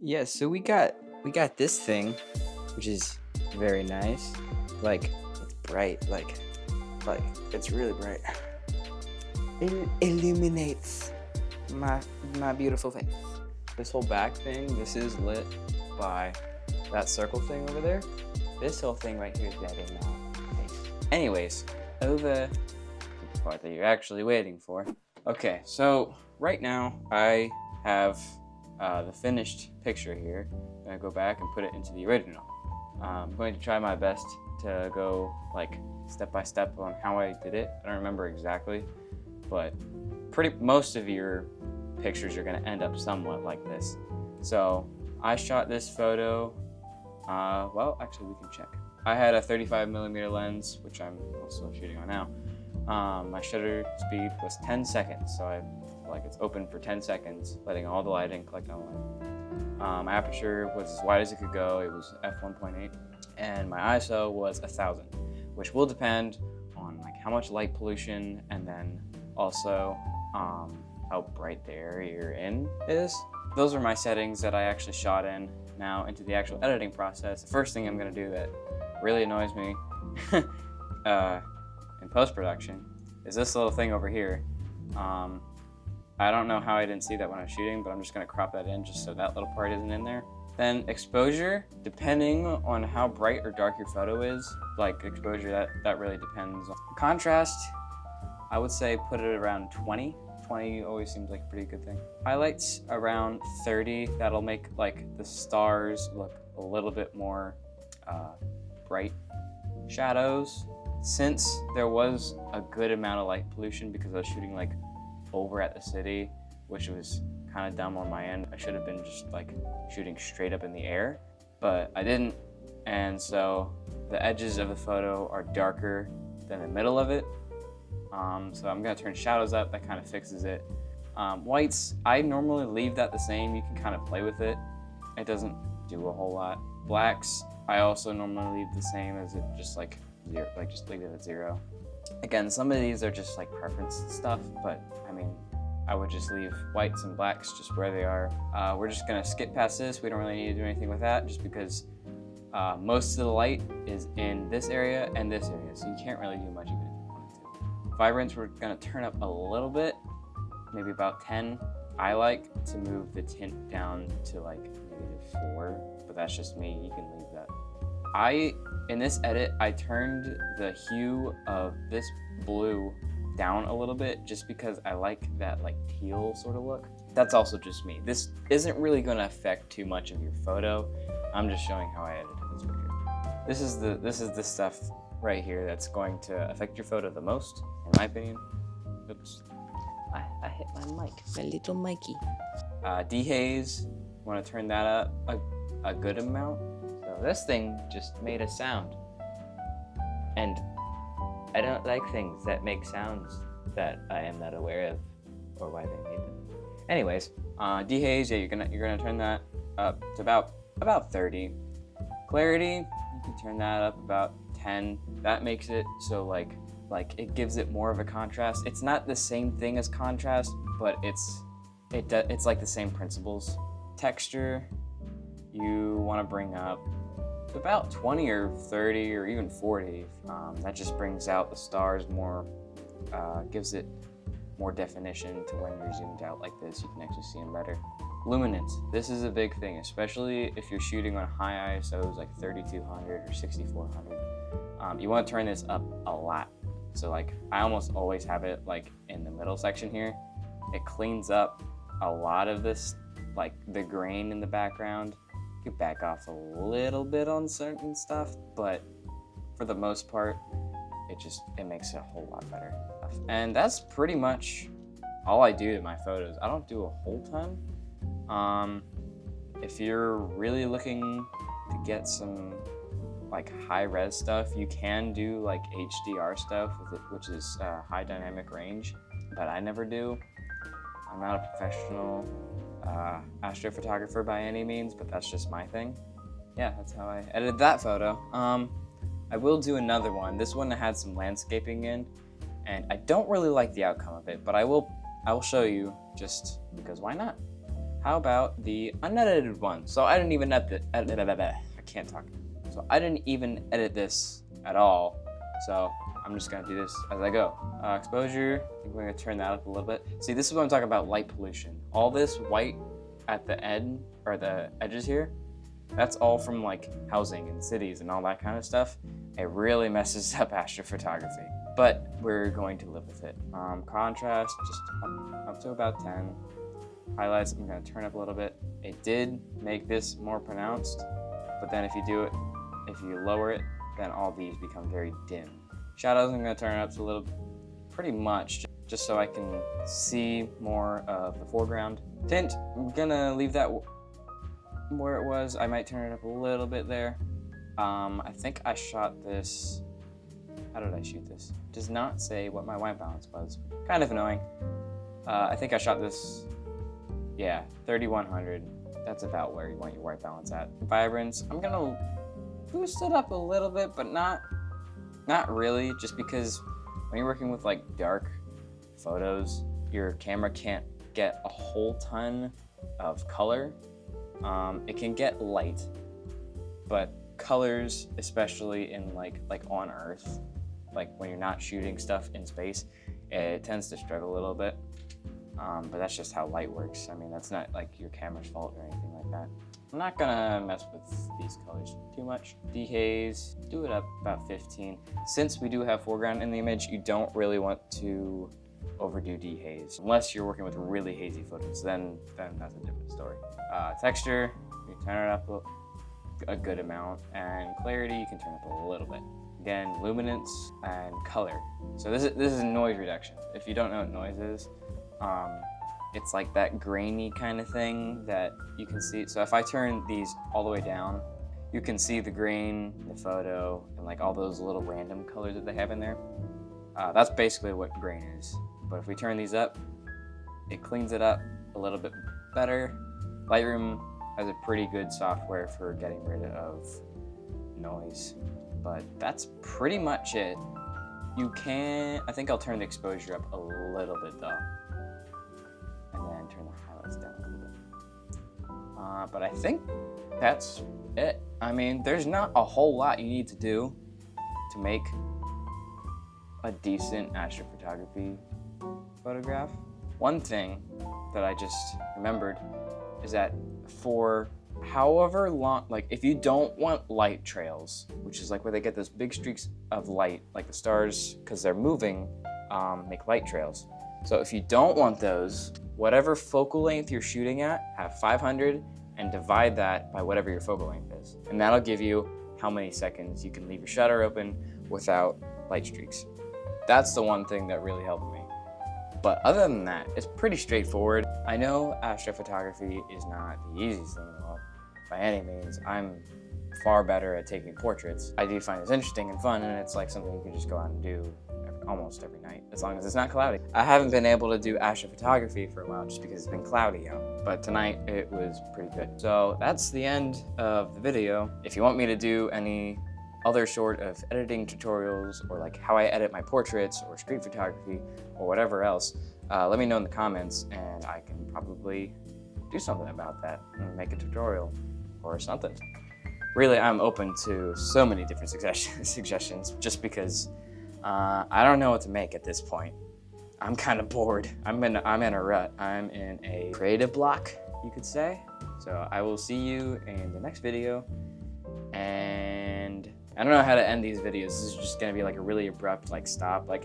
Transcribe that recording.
Yeah, so we got this thing, which is very nice. Like it's bright, like it's really bright. It illuminates my beautiful face. This whole back thing, this is lit by that circle thing over there. This whole thing right here is dead in my face. Anyways, over to the part that you're actually waiting for. Okay, so right now I have the finished picture here. I'm gonna go back and put it into the original. I'm going to try my best to go like step by step on how I did it. I don't remember exactly, but most of your pictures are gonna end up somewhat like this. So I shot this photo, well, actually we can check. I had a 35mm lens, which I'm also shooting on now. My shutter speed was 10 seconds, so it's open for 10 seconds, letting all the lighting collect on the light. My aperture was as wide as it could go. It was f1.8, and my ISO was 1000, which will depend on like how much light pollution and then also how bright the area you're in is. Those are my settings that I actually shot in. Now into the actual editing process, the first thing I'm gonna do that really annoys me in post-production is this little thing over here. I don't know how I didn't see that when I was shooting, but I'm just gonna crop that in just so that little part isn't in there. Then exposure, depending on how bright or dark your photo is, like exposure, that really depends. Contrast, I would say put it around 20. 20 always seems like a pretty good thing. Highlights around 30, that'll make like the stars look a little bit more bright. Shadows, since there was a good amount of light pollution because I was shooting like over at the city, which was kind of dumb on my end. I should have been just like shooting straight up in the air, but I didn't. And so the edges of the photo are darker than the middle of it. So I'm gonna turn shadows up, that kind of fixes it. Whites, I normally leave that the same. You can kind of play with it. It doesn't do a whole lot. Blacks, I also normally leave the same as it, just like zero, like just leave it at 0. Again, some of these are just like preference stuff, but I mean, I would just leave whites and blacks just where they are. We're just gonna skip past this. We don't really need to do anything with that just because most of the light is in this area and this area, so you can't really do much even if you wanted to. Vibrance, we're gonna turn up a little bit, maybe about 10. I like to move the tint down to like -4, but that's just me. You can leave that. In this edit, I turned the hue of this blue down a little bit just because I like that like teal sort of look. That's also just me. This isn't really going to affect too much of your photo. I'm just showing how I edited this picture. This is the stuff right here that's going to affect your photo the most, in my opinion. Oops. I hit my mic, my little Mikey. Dehaze, want to turn that up a good amount. So this thing just made a sound, and I don't like things that make sounds that I am not aware of or why they made them. Anyways, dehaze, yeah, you're gonna turn that up to about 30. Clarity, you can turn that up about 10. That makes it so like it gives it more of a contrast. It's not the same thing as contrast, but it's like the same principles. Texture, you want to bring up to about 20 or 30 or even 40. That just brings out the stars more, gives it more definition to when you're zoomed out like this. You can actually see them better. Luminance, this is a big thing, especially if you're shooting on high ISOs like 3200 or 6400. You want to turn this up a lot. So like I almost always have it like in the middle section here. It cleans up a lot of this, like the grain in the background. You could back off a little bit on certain stuff, but for the most part, it makes it a whole lot better. And that's pretty much all I do to my photos. I don't do a whole ton. If you're really looking to get some like high res stuff, you can do like HDR stuff with it, which is high dynamic range, but I never do. I'm not a professional astrophotographer by any means, but that's just my thing. Yeah, that's how I edited that photo. I will do another one. This one had some landscaping in, and I don't really like the outcome of it, but I will show you just because why not? How about the unedited one? So I didn't even edit I can't talk. So I didn't even edit this at all. So I'm just gonna do this as I go. Exposure, I think we're gonna turn that up a little bit. See, this is what I'm talking about, light pollution. All this white at the end, or the edges here, that's all from like housing and cities and all that kind of stuff. It really messes up astrophotography, but we're going to live with it. Contrast, just up to about 10. Highlights, I'm gonna turn up a little bit. It did make this more pronounced, but then if you lower it, then all these become very dim. Shadows, I'm gonna turn it up to a little, pretty much, just so I can see more of the foreground. Tint, I'm gonna leave that where it was. I might turn it up a little bit there. I think I shot this, how did I shoot this? It does not say what my white balance was. Kind of annoying. I think I shot this, yeah, 3100. That's about where you want your white balance at. Vibrance, I'm gonna boost it up a little bit, but not really, just because when you're working with like dark photos, your camera can't get a whole ton of color. It can get light, but colors, especially in like on Earth, like when you're not shooting stuff in space, it tends to struggle a little bit. But that's just how light works. I mean, that's not like your camera's fault or anything like that. I'm not gonna mess with these colors too much. Dehaze, do it up about 15. Since we do have foreground in the image, you don't really want to overdo dehaze. Unless you're working with really hazy footage, then that's a different story. Texture, you can turn it up a good amount, and clarity, you can turn it up a little bit. Again, luminance and color. So this is noise reduction. If you don't know what noise is, it's like that grainy kind of thing that you can see. So if I turn these all the way down, you can see the grain, the photo, and like all those little random colors that they have in there. That's basically what grain is. But if we turn these up, it cleans it up a little bit better. Lightroom has a pretty good software for getting rid of noise. But that's pretty much it. I think I'll turn the exposure up a little bit though. And then turn the highlights down a little bit. But I think that's it. I mean, there's not a whole lot you need to do to make a decent astrophotography photograph. One thing that I just remembered is that for however long, like if you don't want light trails, which is like where they get those big streaks of light, like the stars, because they're moving, make light trails. So if you don't want those, whatever focal length you're shooting at, have 500 and divide that by whatever your focal length is. And that'll give you how many seconds you can leave your shutter open without light streaks. That's the one thing that really helped me. But other than that, it's pretty straightforward. I know astrophotography is not the easiest thing in the world by any means. I'm far better at taking portraits. I do find this interesting and fun, and it's like something you can just go out and do almost every night, as long as it's not cloudy. I haven't been able to do astrophotography for a while just because it's been cloudy out, but tonight it was pretty good. So that's the end of the video. If you want me to do any other sort of editing tutorials, or like how I edit my portraits or street photography or whatever else, let me know in the comments, and I can probably do something about that and make a tutorial or something. Really, I'm open to so many different suggestions just because I don't know what to make at this point. I'm kind of bored. I'm in a rut. I'm in a creative block, you could say. So I will see you in the next video. And I don't know how to end these videos. This is just gonna be like a really abrupt like stop, like